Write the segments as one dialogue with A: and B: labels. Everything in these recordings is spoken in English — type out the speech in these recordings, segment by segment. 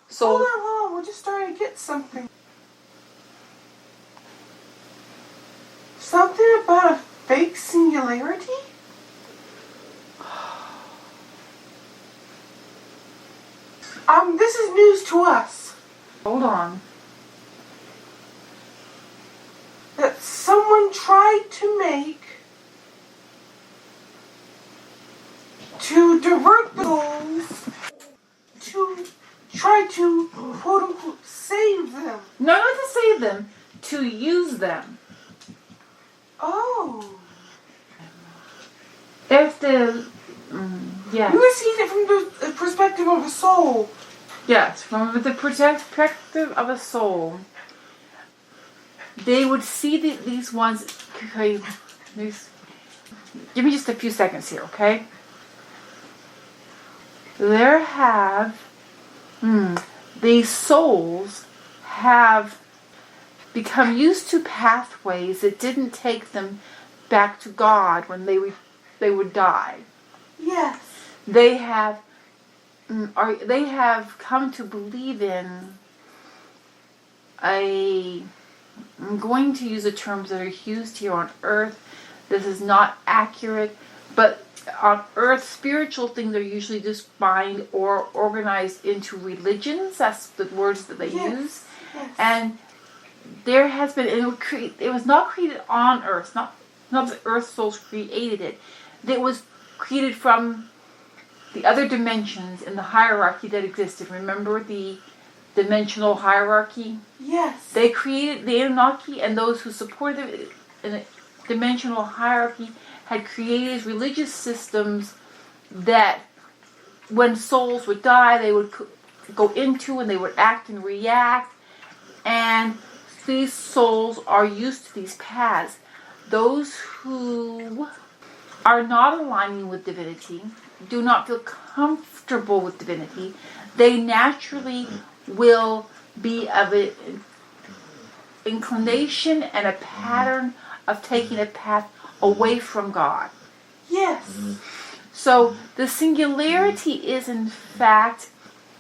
A: So
B: hold on, we're just starting to get something. Something about a fake singularity? This is news to us.
A: hold on.
B: That someone tried to make to divert the souls to try to quote unquote save them.
A: No, not to save them, to use them.
B: Oh.
A: If the yes.
B: You were seeing it from the perspective of a soul.
A: Yes, from the perspective of a soul, they would see these ones. Okay, give me just a few seconds here, okay? There have these souls have become used to pathways that didn't take them back to God when they would die.
B: Yes.
A: They have come to believe in I'm going to use the terms that are used here on earth. This is not accurate, but on earth, spiritual things are usually defined or organized into religions. That's the words that they use.
B: Yes.
A: And there has been, it was not created on earth, not the earth souls created it. It was created from the other dimensions in the hierarchy that existed. Remember the dimensional hierarchy?
B: Yes.
A: They created the Anunnaki, and those who supported it in a dimensional hierarchy had created religious systems that when souls would die, they would go into and they would act and react. And these souls are used to these paths. Those who are not aligning with divinity, do not feel comfortable with divinity, they naturally will be of an inclination and a pattern of taking a path away from God.
B: Yes.
A: So the singularity is in fact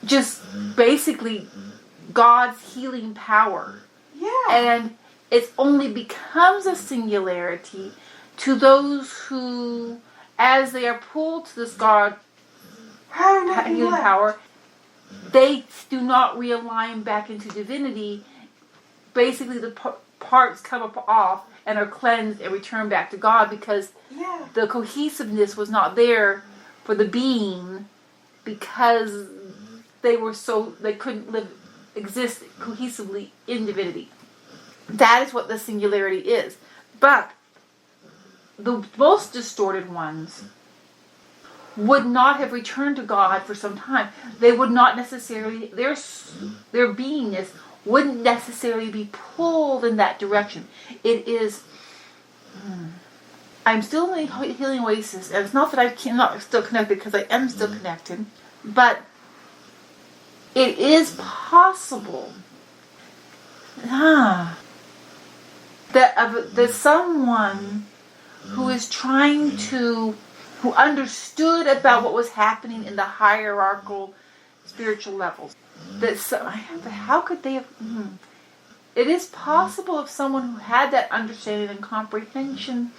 A: just basically God's healing power.
B: Yeah.
A: And it only becomes a singularity to those who, as they are pulled to this God healing power, they do not realign back into divinity. Basically, the parts come off and are cleansed and return back to God because the cohesiveness was not there for the being because they couldn't exist cohesively in divinity. That is what the singularity is. But the most distorted ones would not have returned to God for some time. They would not necessarily, their beingness wouldn't necessarily be pulled in that direction. It is, I'm still in the healing oasis, and it's not that I'm not still connected, because I am still connected, but it is possible that someone who is trying to, who understood about what was happening in the hierarchical spiritual levels, how could they have, it is possible if someone who had that understanding and comprehension,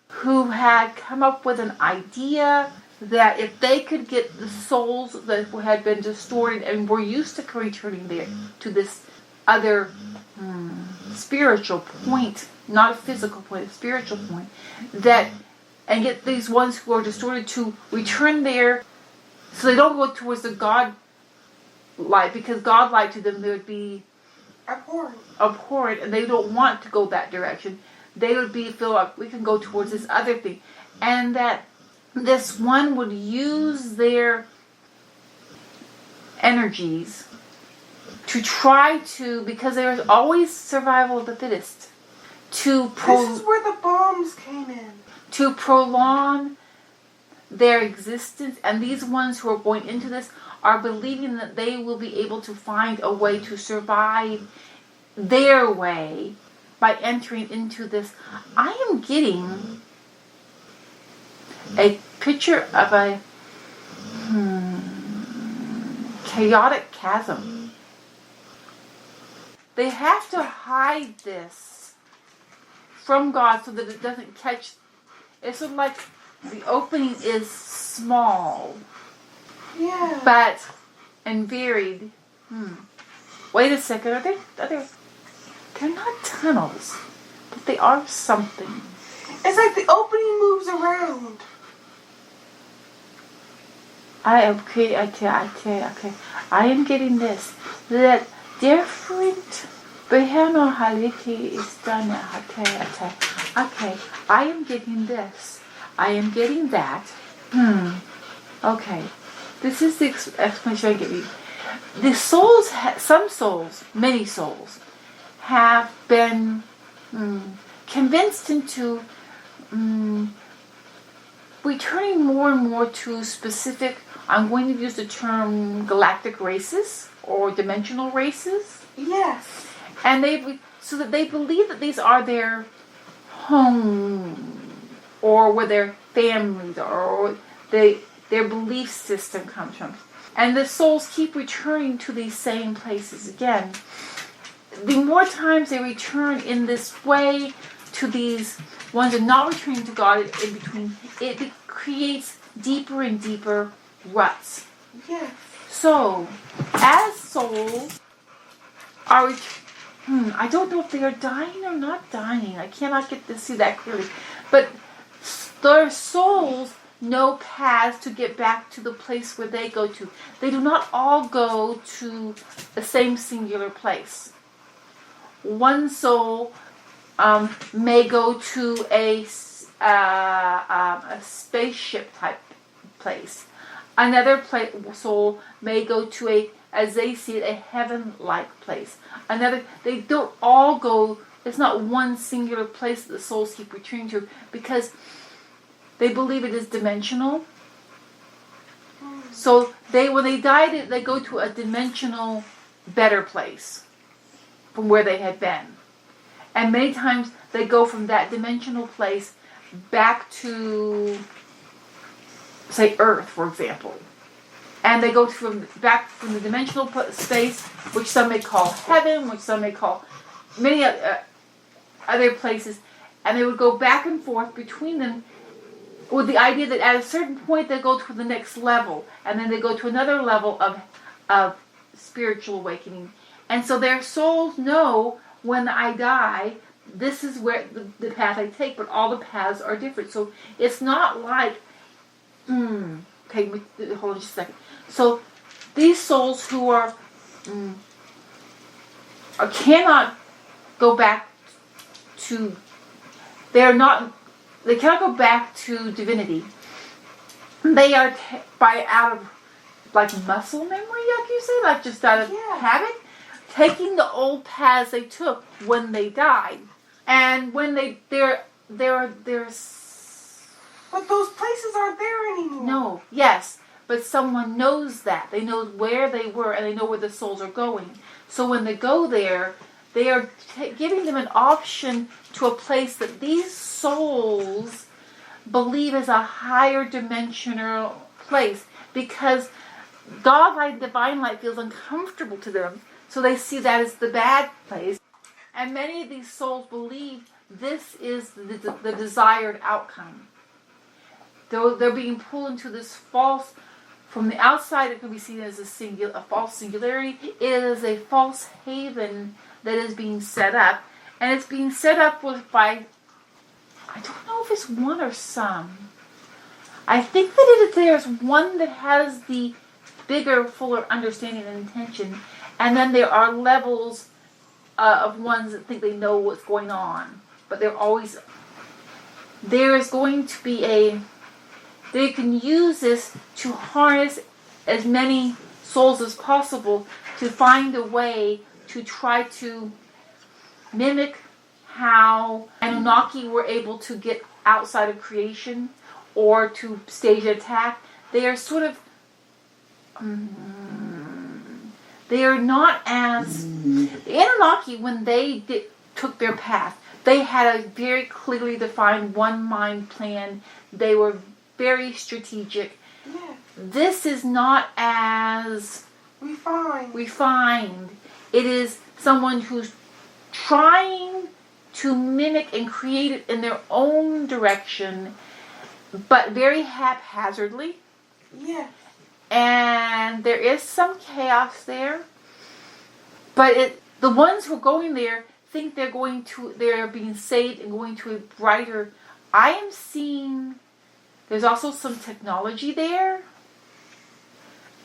A: who had come up with an idea that if they could get the souls that had been distorted and were used to returning there to this other spiritual point, not a physical point, a spiritual point, and get these ones who are distorted to return there so they don't go towards the God light, because God light to them, they would be abhorrent, and they don't want to go that direction. They would feel like we can go towards this other thing, and that this one would use their energies to try to, because there is always survival of the fittest,
B: this is where the bombs came in.
A: To prolong their existence. And these ones who are going into this are believing that they will be able to find a way to survive their way by entering into this. I am getting a picture of a chaotic chasm. They have to hide this from God so that it doesn't catch. It's sort of like the opening is small.
B: Yeah.
A: But, and varied. Wait a second, are they, they're not tunnels, but they are something.
B: It's like the opening moves around.
A: Okay. I am getting this. That different behaviorality is done. Okay. I am getting this. I am getting that. Okay. This is the explanation I give you. The souls, some souls, many souls, have been convinced into returning more and more to specific, I'm going to use the term galactic races or dimensional races.
B: Yes.
A: And so that they believe that these are their home or where their families are, or their belief system comes from. And the souls keep returning to these same places again. The more times they return in this way to these ones that are not returning to God in between, it creates deeper and deeper ruts.
B: Yes.
A: So, as souls are, I don't know if they are dying or not dying. I cannot get to see that clearly. But their souls know paths to get back to the place where they go to. They do not all go to the same singular place. One soul may go to a spaceship type place. Another soul may go to as they see it, a heaven-like place. They don't all go. It's not one singular place that the souls keep returning to because they believe it is dimensional. So when they die, they go to a dimensional, better place from where they had been. And many times they go from that dimensional place back to, say, Earth, for example. And they go back from the dimensional space, which some may call heaven, which some may call many other places. And they would go back and forth between them with the idea that at a certain point they go to the next level. And then they go to another level of spiritual awakening. And so their souls know when I die, this is where the path I take, but all the paths are different. So it's not like, okay, hold on just a second. So these souls who are cannot go back to, they cannot go back to divinity. They are out of like muscle memory, like you say, like just out of habit, taking the old paths they took when they died. And when they're But
B: those places aren't there anymore.
A: No, yes, but someone knows that. They know where they were and they know where the souls are going. So when they go there, they are giving them an option to a place that these souls believe is a higher dimensional place because God-like, divine light feels uncomfortable to them. So they see that as the bad place. And many of these souls believe this is the desired outcome. They're being pulled into this false, from the outside it can be seen as a false singularity. It is a false haven that is being set up. And it's being set up by, I don't know if it's one or some. I think that there's one that has the bigger, fuller understanding and intention. And then there are levels of ones that think they know what's going on. But there is going to be they can use this to harness as many souls as possible to find a way to try to mimic how Anunnaki were able to get outside of creation or to stage an attack. They are sort of they are not as the Anunnaki when they took their path. They had a very clearly defined one mind plan. They were very strategic. Yeah. This is not as
B: refined.
A: It is someone who's trying to mimic and create it in their own direction, but very haphazardly.
B: Yes.
A: And there is some chaos there. But the ones who are going there think they're being saved and going to a brighter. I am seeing there's also some technology there.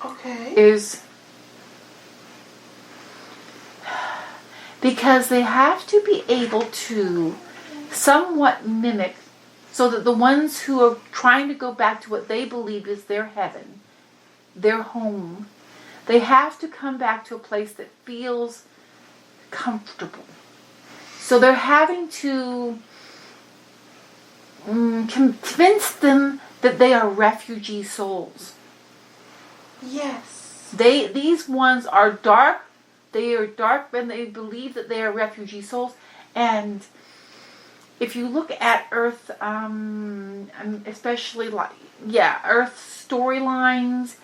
B: Okay.
A: Because they have to be able to somewhat mimic, so that the ones who are trying to go back to what they believe is their heaven, their home, they have to come back to a place that feels comfortable. So they're having to convince them that they are refugee souls.
B: Yes.
A: These ones are dark. They are dark, and they believe that they are refugee souls. And if you look at Earth, especially Earth storylines,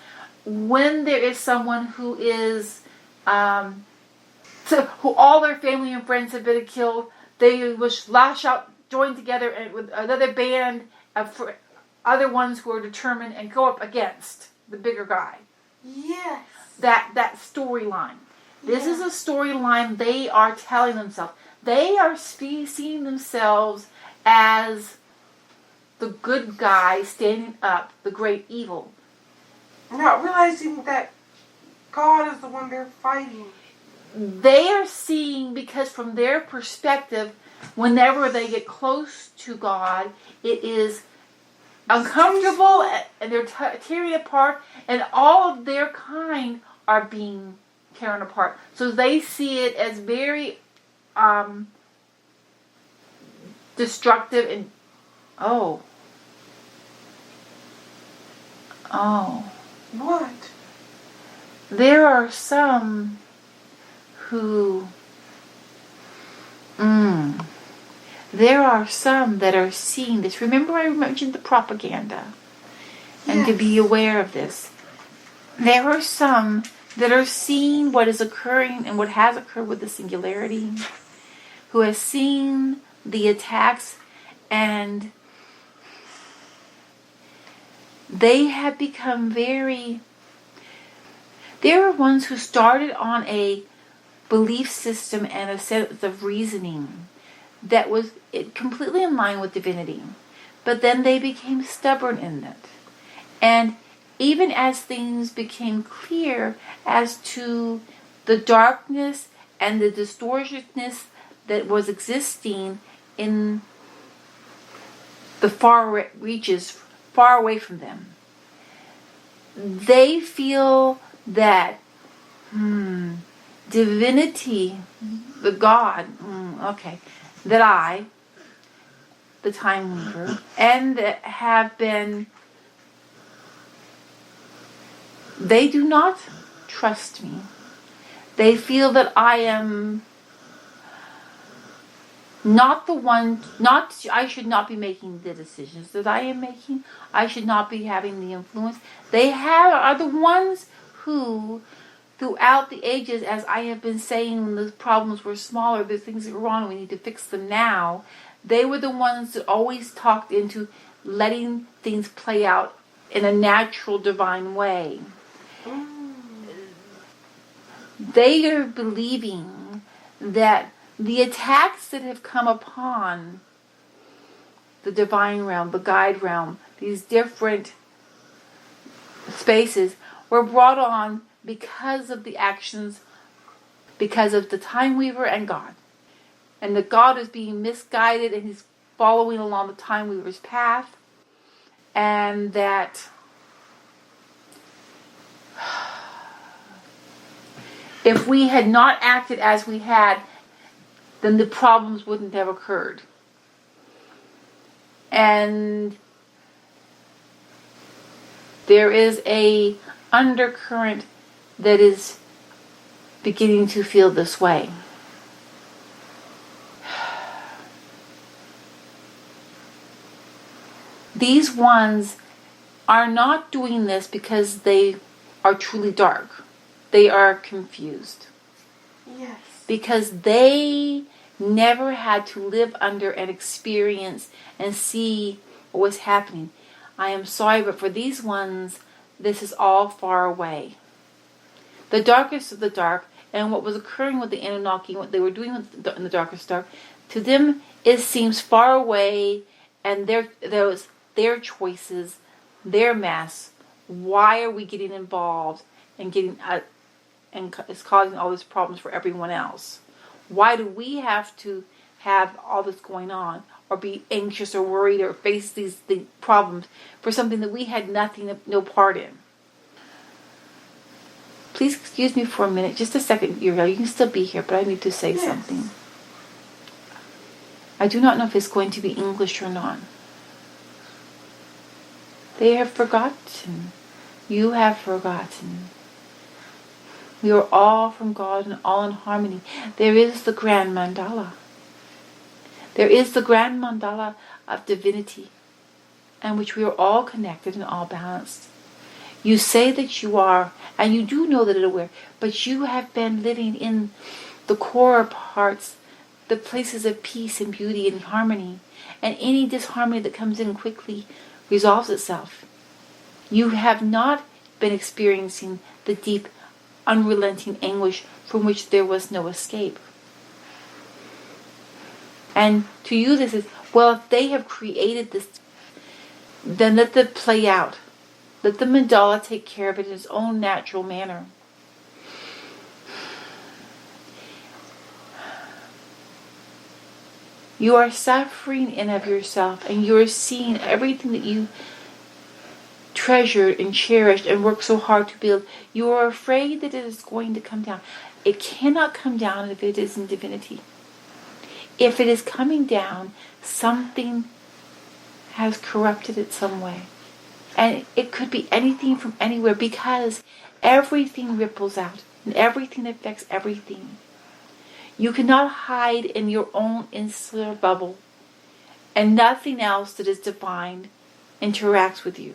A: when there is someone who is, who all their family and friends have been killed, they will lash out, join together, and with another band of other ones who are determined and go up against the bigger guy.
B: Yes.
A: That storyline. This is a storyline they are telling themselves. They are seeing themselves as the good guy standing up, the great evil.
B: Not realizing that God is the one they're fighting.
A: They are seeing, because from their perspective, whenever they get close to God, it is uncomfortable, and they're tearing apart, and all of their kind are being torn apart. So they see it as very destructive and
B: What?
A: There are some who there are some that are seeing this. Remember I mentioned the propaganda, and to be aware of this. There are some that are seeing what is occurring and what has occurred with the Singularity, who has seen the attacks, and they have become very... There are ones who started on a belief system and a sense of reasoning that was completely in line with divinity. But then they became stubborn in it. And even as things became clear as to the darkness and the distortedness that was existing in the far reaches, far away from them, they feel that divinity, the God, that I, the Time Weaver, and have been, they do not trust me. They feel that I am not the one, I should not be making the decisions that I am making. I should not be having the influence. They are the ones who, throughout the ages, as I have been saying, when the problems were smaller, the things that were wrong, we need to fix them now. They were the ones that always talked into letting things play out in a natural, divine way. They are believing that the attacks that have come upon the divine realm, the guide realm, these different spaces were brought on because of the actions, because of the Time Weaver and God. And that God is being misguided and he's following along the Time Weaver's path. And that if we had not acted as we had, then the problems wouldn't have occurred. And there is a undercurrent that is beginning to feel this way. These ones are not doing this because they are truly dark. they are confused.
B: Yes.
A: Because they never had to live under and experience and see what was happening. I am sorry, but for these ones, this is all far away. The darkest of the dark, and what was occurring with the Anunnaki, what they were doing in the darkest dark, to them it seems far away, and their choices, their mess. Why are we getting involved and and it's causing all these problems for everyone else? Why do we have to have all this going on, or be anxious or worried or face these problems for something that we had no part in? Please excuse me for a minute, just a second, Uriel. You can still be here, but I need to say something. I do not know if it's going to be English or not. They have forgotten. You have forgotten. We are all from God and all in harmony. There is the grand mandala. There is the grand mandala of divinity, in which we are all connected and all balanced. You say that you are, and you do know that it aware, but you have been living in the core parts, the places of peace and beauty and harmony, and any disharmony that comes in quickly resolves itself. You have not been experiencing the deep, unrelenting anguish from which there was no escape. And to you this is, well, if they have created this, then let them play out. Let the mandala take care of it in its own natural manner. You are suffering in of yourself, and you are seeing everything that you treasured and cherished and worked so hard to build. You are afraid that it is going to come down. It cannot come down if it is in divinity. If it is coming down, something has corrupted it some way. And it could be anything from anywhere, because everything ripples out and everything affects everything. You cannot hide in your own insular bubble, and nothing else that is divine interacts with you.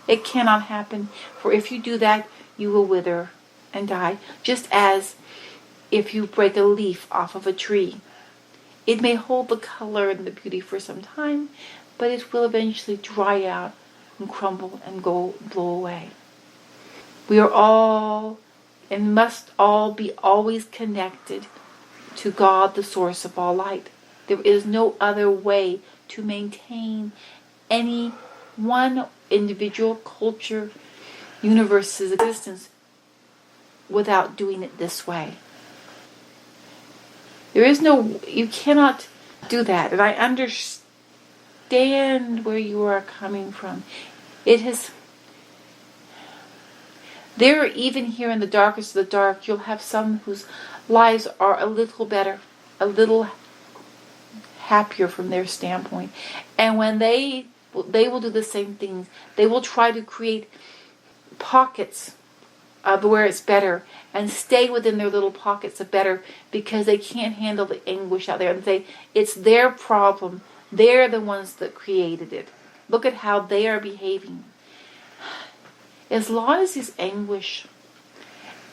A: It cannot happen, for if you do that, you will wither and die, just as if you break a leaf off of a tree. It may hold the color and the beauty for some time, but it will eventually dry out and crumble and blow away. We are all and must all be always connected to God, the source of all light. There is no other way to maintain any one individual culture, universe's existence without doing it this way. You cannot do that. And I understand where you are coming from. There, even here in the darkest of the dark, you'll have some whose lives are a little better, a little happier from their standpoint. And when they will do the same things. They will try to create pockets of where it's better and stay within their little pockets of better, because they can't handle the anguish out there, and say it's their problem. They're the ones that created it. Look at how they are behaving. As long as this anguish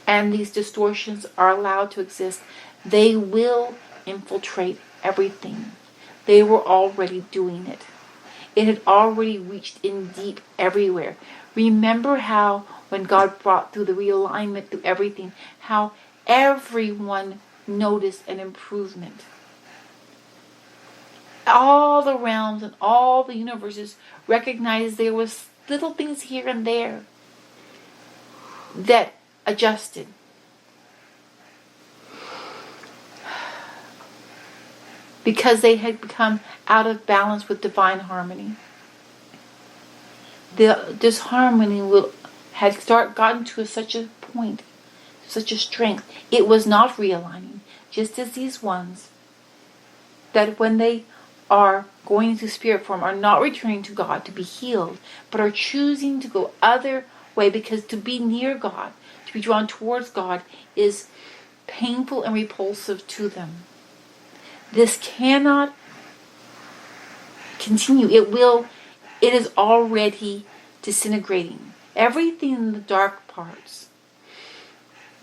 A: and these distortions are allowed to exist, they will infiltrate everything. They were already doing it. It had already reached in deep everywhere. Remember how when God brought through the realignment through everything, how everyone noticed an improvement. All the realms and all the universes recognized there was little things here and there that adjusted. Because they had become out of balance with divine harmony. The disharmony had gotten to such a point, such a strength. It was not realigning, just as these ones, that when they are going into spirit form are not returning to God to be healed, but are choosing to go other way, because to be near God, to be drawn towards God, is painful and repulsive to them. This cannot continue. It is already disintegrating. Everything in the dark parts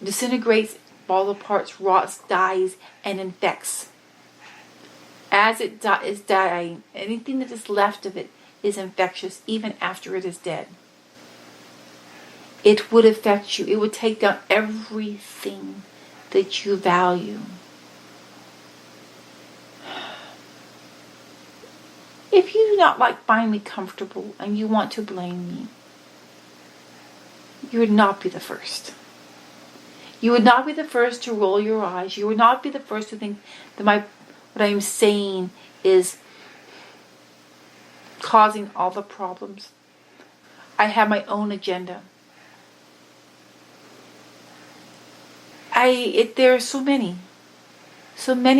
A: disintegrates, falls apart, rots, dies, and infects. As it is dying, anything that is left of it is infectious even after it is dead. It would affect you. It would take down everything that you value. If you do not find me comfortable and you want to blame me, you would not be the first. You would not be the first to roll your eyes. You would not be the first to think that what I'm saying is causing all the problems. I have my own agenda. There are so many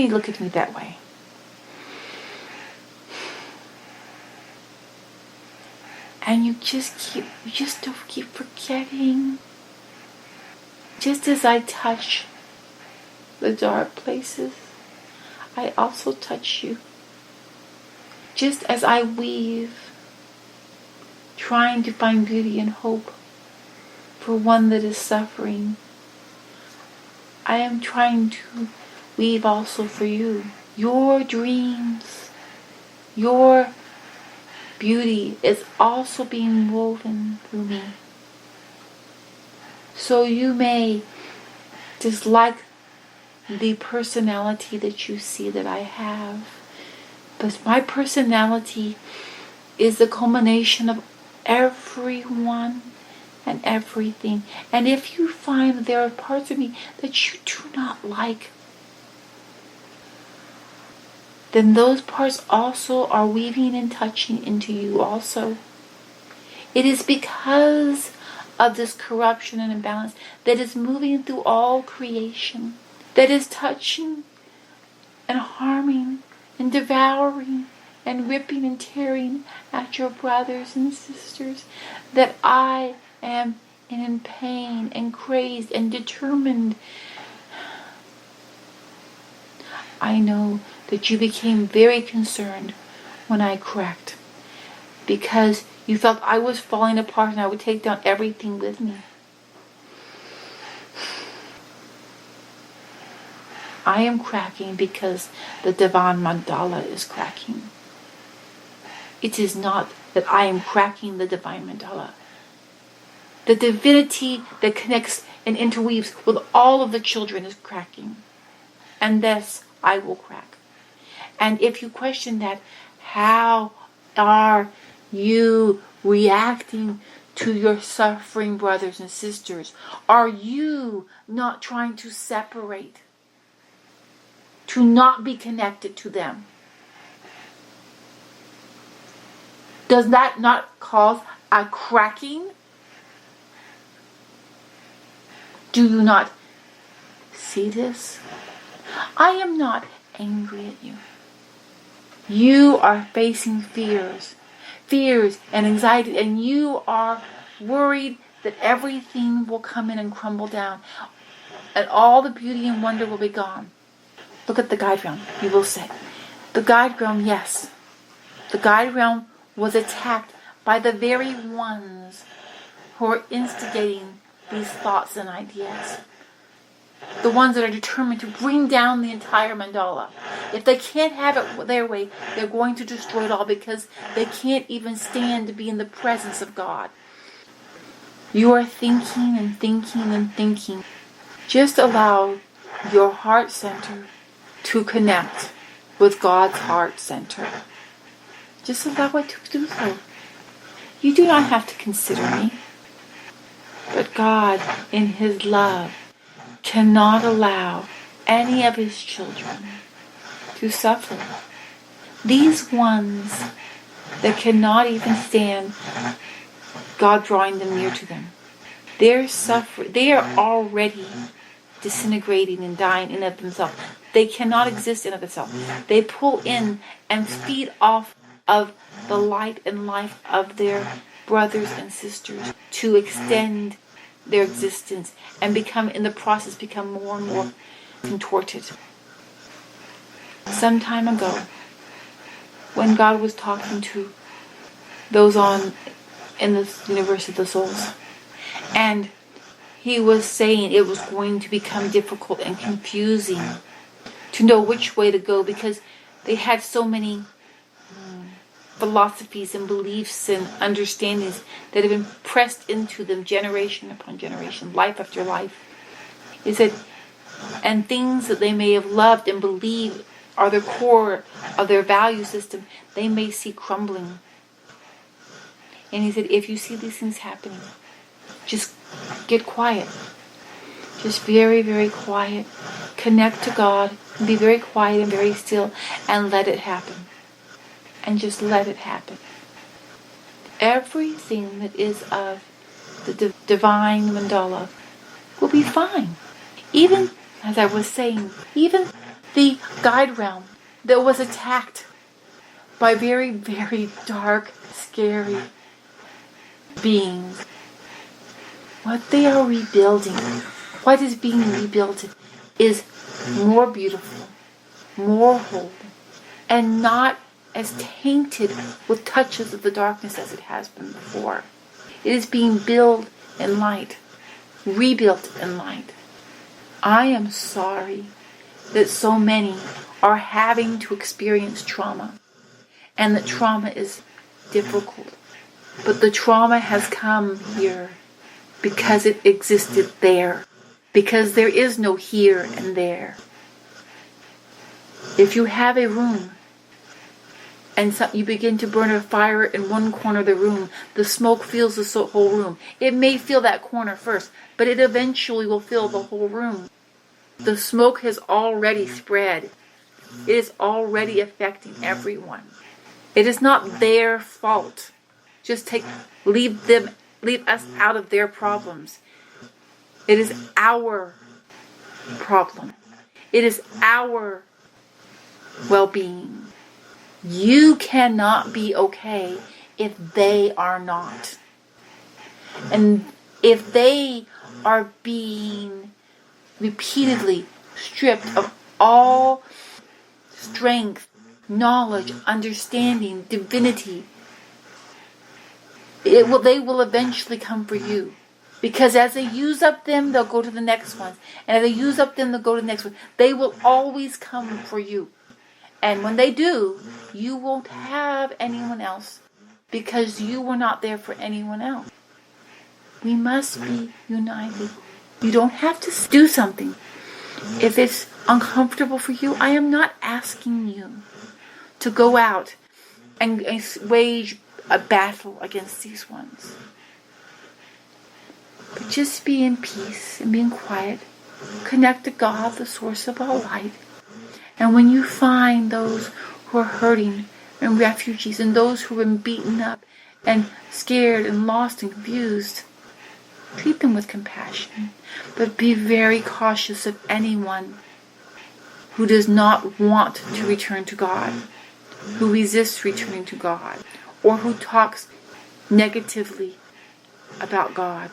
A: look at me that way. And you just don't keep forgetting. Just as I touch the dark places, I also touch you. Just as I weave, trying to find beauty and hope for one that is suffering, I am trying to weave also for you. Your dreams, your beauty is also being woven through me. So you may dislike the personality that you see that I have, but my personality is the culmination of everyone and everything. And if you find that there are parts of me that you do not like, then those parts also are weaving and touching into you also. It is because of this corruption and imbalance that is moving through all creation, that is touching and harming and devouring and ripping and tearing at your brothers and sisters, that I am in pain and crazed and determined. I know that you became very concerned when I cracked, because you felt I was falling apart and I would take down everything with me. I am cracking because the divine mandala is cracking. It is not that I am cracking the divine mandala. The divinity that connects and interweaves with all of the children is cracking. And thus I will crack. And if you question that, how are you reacting to your suffering brothers and sisters? Are you not trying to separate? To not be connected to them? Does that not cause a cracking? Do you not see this? I am not angry at you. You are facing fears and anxiety, and you are worried that everything will come in and crumble down, and all the beauty and wonder will be gone. Look at the guide realm. You will say, the guide realm, yes. The guide realm was attacked by the very ones who are instigating these thoughts and ideas. The ones that are determined to bring down the entire mandala. If they can't have it their way, they're going to destroy it all, because they can't even stand to be in the presence of God. You are thinking and thinking and thinking. Just allow your heart center to connect with God's heart center. Just allow it to do so. You do not have to consider me. But God, in His love, cannot allow any of His children to suffer. These ones that cannot even stand God drawing them near to them, they are already disintegrating and dying in of themselves. They cannot exist in of themselves. They pull in and feed off of the light and life of their brothers and sisters to extend their existence and become more and more contorted. Some time ago, when God was talking to those in the universe of the souls, and he was saying it was going to become difficult and confusing to know which way to go, because they had so many philosophies and beliefs and understandings that have been pressed into them generation upon generation, life after life. He said, and things that they may have loved and believed are the core of their value system, they may see crumbling. And he said, if you see these things happening, just get quiet. Just very, very quiet. Connect to God. And be very quiet and very still. And let it happen. And just let it happen. Everything that is of the divine mandala will be fine. Even, as I was saying, even the guide realm that was attacked by very, very dark, scary beings. What they are rebuilding, what is being rebuilt, is more beautiful, more whole, and not as tainted with touches of the darkness as it has been before. It is being built in light, rebuilt in light. I am sorry that so many are having to experience trauma, and that trauma is difficult. But the trauma has come here because it existed there. Because there is no here and there. If you have a room and you begin to burn a fire in one corner of the room, the smoke fills the whole room. It may fill that corner first, but it eventually will fill the whole room. The smoke has already spread. It is already affecting everyone. It is not their fault. Just leave us out of their problems. It is our problem. It is our well-being. You cannot be okay if they are not. And if they are being repeatedly stripped of all strength, knowledge, understanding, divinity, they will eventually come for you. Because as they use up them, they'll go to the next one. And as they use up them, they'll go to the next one. They will always come for you. And when they do, you won't have anyone else. Because you were not there for anyone else. We must be united. You don't have to do something. If it's uncomfortable for you, I am not asking you to go out and wage a battle against these ones. But just be in peace and be in quiet. Connect to God, the source of all light. And when you find those who are hurting and refugees and those who have been beaten up and scared and lost and confused, treat them with compassion. But be very cautious of anyone who does not want to return to God, who resists returning to God, or who talks negatively about God.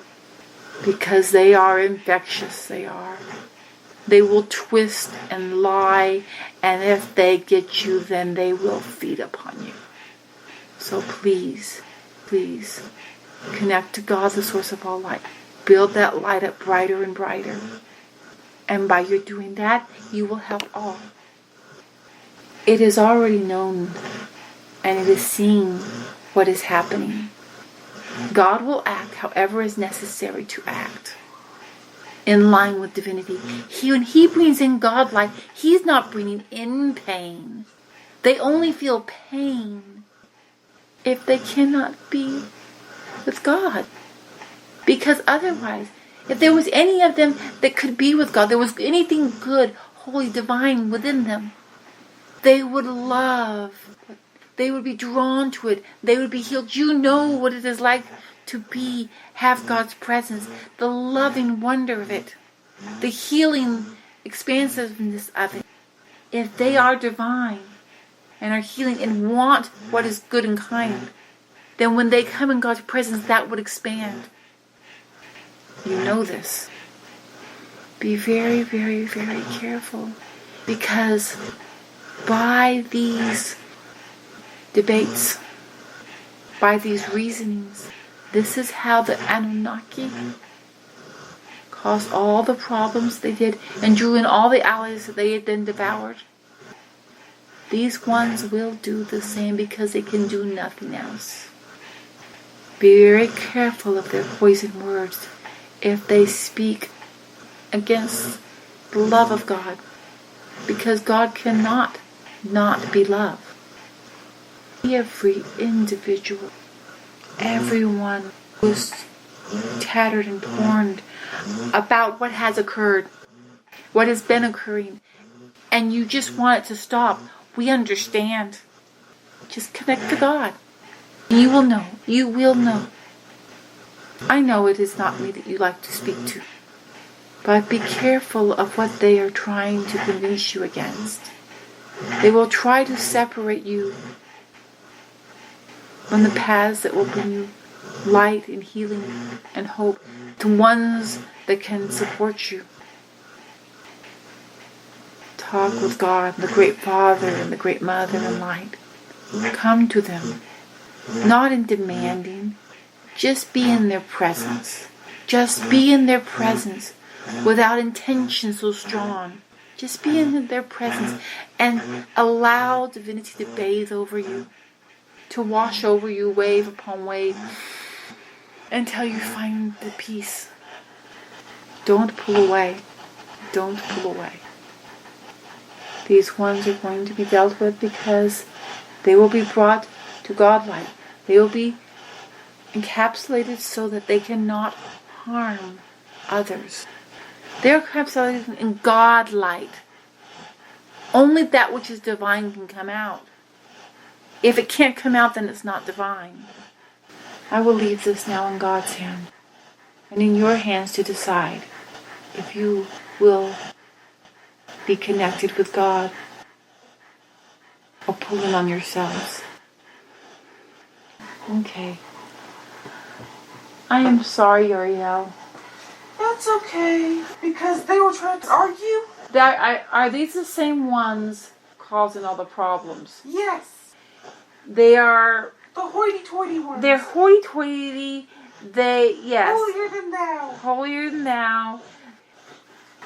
A: Because they are infectious, they are. They will twist and lie, and if they get you, then they will feed upon you. So please, please, connect to God, the source of all light. Build that light up brighter and brighter. And by your doing that, you will help all. It is already known, and it is seen what is happening. God will act however is necessary to act in line with divinity. When He brings in God light, He's not bringing in pain. They only feel pain if they cannot be with God. Because otherwise, if there was any of them that could be with God, there was anything good, holy, divine within them, they would love. They would be drawn to it. They would be healed. You know what it is like to have God's presence. The loving wonder of it. The healing expansiveness of it. If they are divine and are healing and want what is good and kind, then when they come in God's presence, that would expand. You know this. Be very, very, very careful. Because by these debates, by these reasonings, this is how the Anunnaki caused all the problems they did, and drew in all the allies that they had then devoured. These ones will do the same because they can do nothing else. Be very careful of their poison words if they speak against the love of God, because God cannot not be love. Every individual, everyone who's tattered and torn about what has occurred, what has been occurring, and you just want it to stop, we understand. Just connect to God. You will know. You will know. I know it is not me that you like to speak to, but be careful of what they are trying to convince you against. They will try to separate you from the paths that will bring you light and healing and hope, to ones that can support you. Talk with God, the Great Father and the Great Mother and Light. Come to them, not in demanding, just be in their presence. Just be in their presence without intention so strong. Just be in their presence and allow divinity to bathe over you, to wash over you wave upon wave until you find the peace. Don't pull away. Don't pull away. These ones are going to be dealt with because they will be brought to Godlight. They will be encapsulated so that they cannot harm others. They're encapsulated in Godlight. Only that which is divine can come out. If it can't come out, then it's not divine. I will leave this now in God's hand and in your hands to decide if you will be connected with God or pulling on yourselves. Okay. I am sorry, Uriel.
B: That's okay, because they were trying to argue.
A: Are these the same ones causing all the problems?
B: Yes.
A: They are...
B: The hoity-toity ones.
A: They're hoity-toity. Yes.
B: Holier than thou.
A: Holier than thou.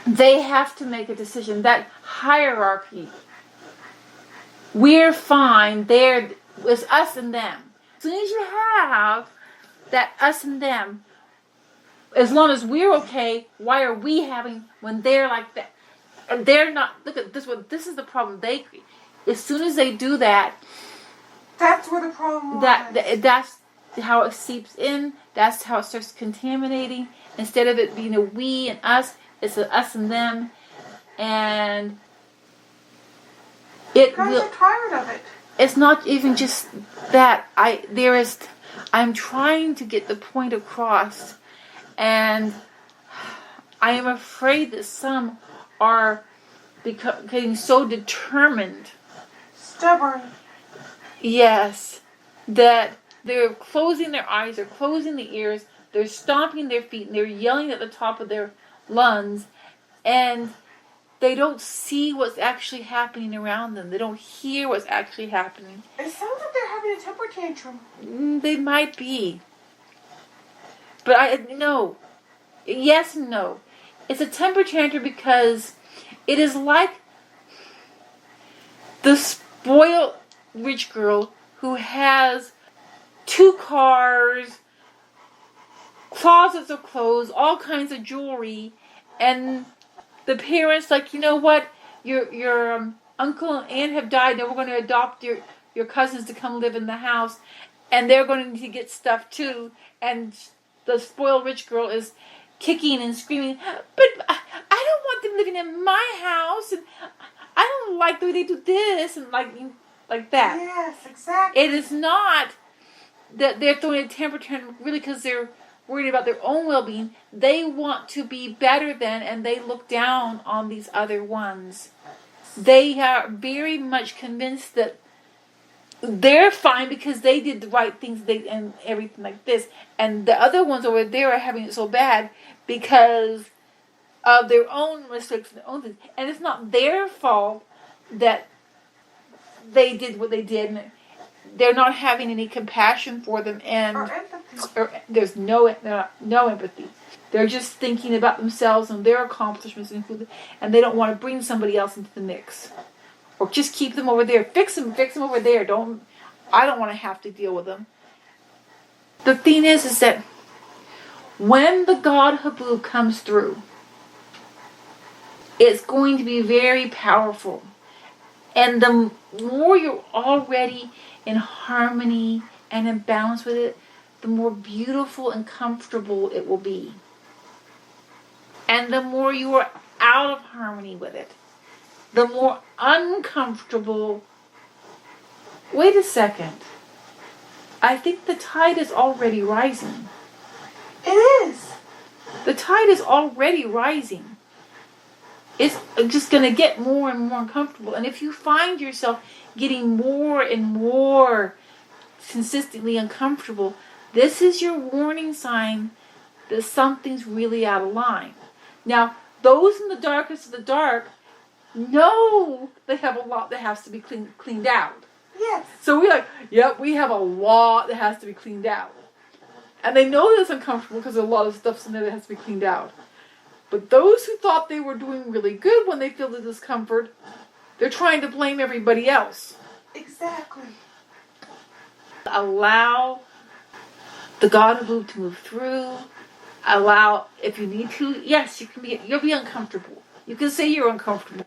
A: They have to make a decision. That hierarchy. We're fine. It's us and them. As soon as you have that us and them, as long as we're okay, why are we having when they're like that? They're not. Look at this one. This is the problem. As soon as they do that,
B: that's where the problem was.
A: That's how it seeps in. That's how it starts contaminating. Instead of it being a we and us, it's an us and them, and
B: you guys are tired of it.
A: It's not even just that. I'm trying to get the point across, and I am afraid that some are getting so determined.
B: Stubborn.
A: Yes. That they're closing their eyes, they're closing the ears, they're stomping their feet, and they're yelling at the top of their lungs, and they don't see what's actually happening around them. They don't hear what's actually happening.
B: It sounds like they're having a temper tantrum.
A: They might be. But no. Yes and no. It's a temper tantrum because it is like the spoiled rich girl who has 2 cars, closets of clothes, all kinds of jewelry, and the parents like, you know what, your uncle and aunt have died, now we're going to adopt your cousins to come live in the house, and they're going to need to get stuff too, and the spoiled rich girl is kicking and screaming, but I don't want them living in my house, and I don't like the way they do this, and like that.
B: Yes, exactly.
A: It is not that they're throwing a temper tantrum really because they're worried about their own well-being. They want to be better than, and they look down on these other ones. They are very much convinced that they're fine because they did the right things and everything like this. And the other ones over there are having it so bad because of their own mistakes and their own things. And it's not their fault that they did what they did. And they're not having any compassion for them. Or
B: empathy.
A: There's no empathy. They're just thinking about themselves and their accomplishments, and they don't want to bring somebody else into the mix. Or just keep them over there. Fix them over there. I don't want to have to deal with them. The thing is that when the God Habub comes through, it's going to be very powerful. And the more you're already in harmony and in balance with it, the more beautiful and comfortable it will be. And the more you are out of harmony with it, the more uncomfortable. Wait a second. I think the tide is already rising.
B: It is.
A: The tide is already rising. It's just going to get more and more uncomfortable. And if you find yourself getting more and more consistently uncomfortable, this is your warning sign that something's really out of line. Now, those in the darkest of the dark know they have a lot that has to be cleaned out.
B: Yes.
A: So we're like, yep, we have a lot that has to be cleaned out. And they know that it's uncomfortable because a lot of stuff's in there that has to be cleaned out. But those who thought they were doing really good when they feel the discomfort, they're trying to blame everybody else.
B: Exactly.
A: Allow the God Habub to move through. Allow, if you need to, yes, you'll be uncomfortable. You can say you're uncomfortable.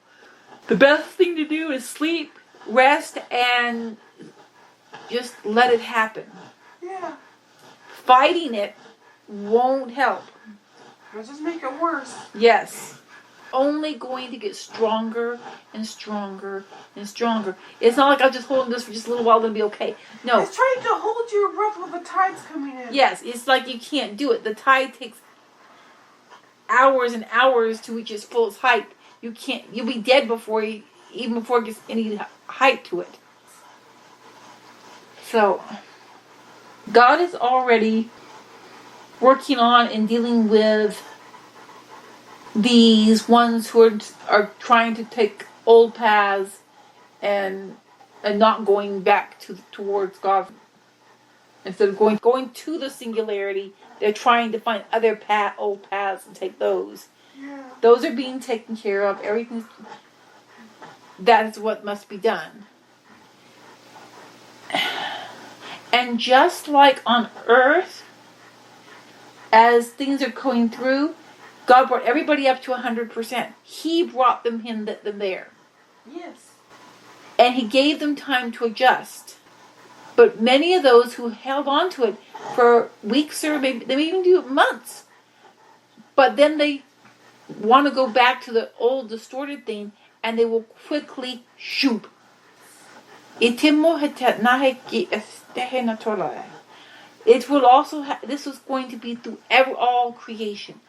A: The best thing to do is sleep, rest, and just let it happen.
B: Yeah.
A: Fighting it won't help.
B: It'll just make it worse.
A: Yes. Only going to get stronger and stronger and stronger. It's not like I'm just holding this for just a little while and it'll be okay. No.
B: It's trying to hold your breath while the tide's coming in.
A: Yes, it's like you can't do it. The tide takes hours and hours to reach its fullest height. You'll be dead even before it gets any height to it. So, God is already working on and dealing with these ones who are trying to take old paths and not going back towards God. Instead of going to the singularity, they're trying to find other old paths and take those.
B: Yeah.
A: Those are being taken care of. Everything. That is what must be done. And just like on Earth, as things are going through, God brought everybody up to 100%. He brought them there.
B: Yes.
A: And He gave them time to adjust. But many of those who held on to it for weeks or maybe they may even do it months, but then they want to go back to the old distorted thing, and they will quickly shoot. It will also this is going to be through all creation.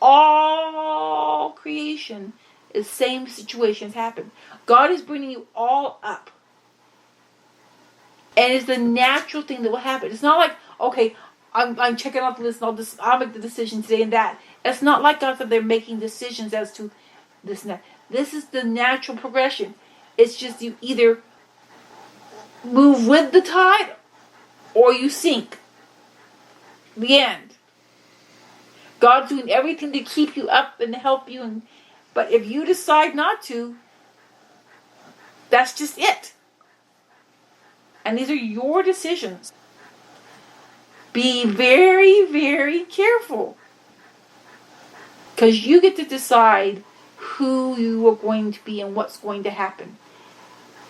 A: All creation is same situations happen. God is bringing you all up. And it's the natural thing that will happen. It's not like, okay, I'm checking out the list and I'll make the decision today and that. It's not like God that they're making decisions as to this and that. This is the natural progression. It's just you either move with the tide or you sink. The end. God's doing everything to keep you up and to help you. But if you decide not to, that's just it. And these are your decisions. Be very, very careful. Because you get to decide who you are going to be and what's going to happen.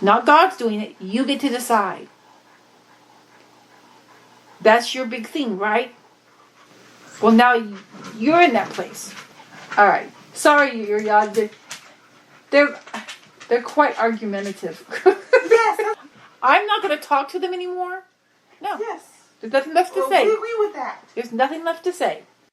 A: Not God's doing it. You get to decide. That's your big thing, right? Well, now you're in that place. All right. Sorry, Uriel. They're quite argumentative.
B: Yes.
A: I'm not going to talk to them anymore. No.
B: Yes.
A: There's nothing left to say.
B: We agree with that.
A: There's nothing left to say.